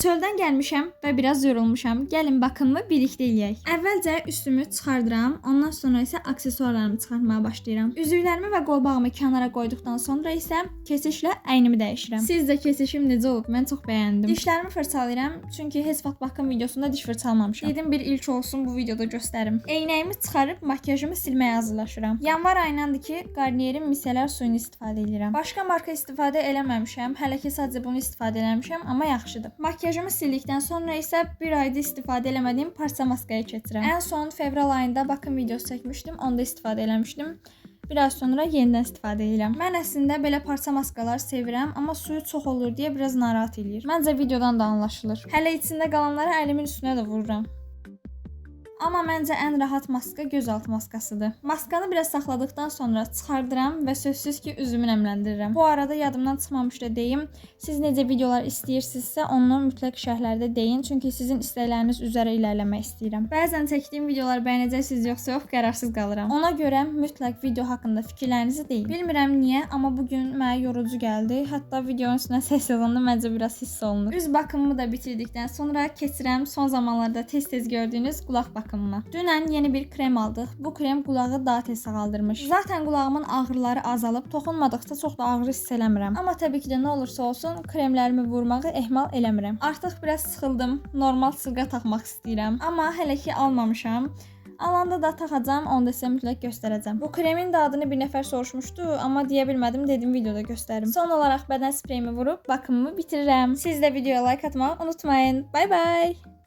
Çöldən gəlmişəm və biraz yorulmuşam. Gəlin baxımımı birlikdə eləyək. Əvvəlcə üstümü çıxardıram, ondan sonra isə aksesuarlarımı çıxartmağa başlayıram. Üzüklərimi və qolbağımı kənara qoyduqdan sonra isə keçişlə əynimi dəyişirəm. Sizcə keçişim necə olub? Mən çox bəyəndim. Dişlərimi fırçalayıram, çünki heç vaxt baxım videosunda diş fırçalamamışam. Dedim bir ilk olsun bu videoda göstərim. Eynəyimi çıxarıb makyajımı silməyə hazırlaşıram. Yanvar ayındandır ki, Garnier'in miselər suyunu istifadə edirəm. Başqa marka istifadə eləməmişəm. Hələ ki sadəcə bunu istifadə eləmişəm, amma yaxşıdır. Makyajımı sildikdən sonra isə bir ayda istifadə eləmədiyim parça maskaya keçirəm. Ən son fevral ayında bakım videosu çəkmişdim, onda istifadə eləmişdim. Biraz sonra yenidən istifadə edirəm. Mən əslində belə parça maskalar sevirəm, amma suyu çox olur deyə biraz narahat eləyir. Məncə videodan da anlaşılır. Hələ içində qalanları əlimin üstünə də vururam. Amma məncə ən rahat maska gözaltı maskasıdır. Maskanı biraz saxladıqdan sonra çıxardıram və sözsüz ki, üzümü nəmləndirirəm. Bu arada yadımdan çıxmamış da deyim, siz necə videolar istəyirsinizsə, onu mütləq şərhlərdə deyin, çünki sizin istəkləriniz üzrə irəliləmək istəyirəm. Bəzən çəkdiyim videolar bəyənəcəksiniz yoxsa yox, qərarsız qalıram. Ona görə mütləq video haqqında fikirlərinizi deyin. Bilmirəm niyə, amma bu gün mənə yorucu gəldi. Hətta videonun üstünə səs yazanda məncə biraz hiss olunur. Üz bakımımı da bitirdikdən sonra keçirəm son zamanlarda tez-tez gördüyünüz qulaq bakımına. Dünən yeni bir krem aldıq. Bu krem qulağı daha tez sağaldırmış. Zaten qulağımın ağrıları azalıb, toxunmadıqca çox da ağrı hiss eləmirəm. Amma təbii ki də nə olursa olsun kremlərimi vurmağı ehmal eləmirəm. Artıq biraz sıxıldım. Normal sırğa taxmaq istəyirəm. Amma hələ ki almamışam. Alanda da taxacam, onu da sizə mütləq göstərəcəm. Bu kremin də adını bir nəfər soruşmuşdu, amma deyə bilmədim, dedim videoda göstərim. Son olaraq bədən spreyimi vurub bakımımı bitirirəm. Siz də videoya like atmağı unutmayın. Bye bye.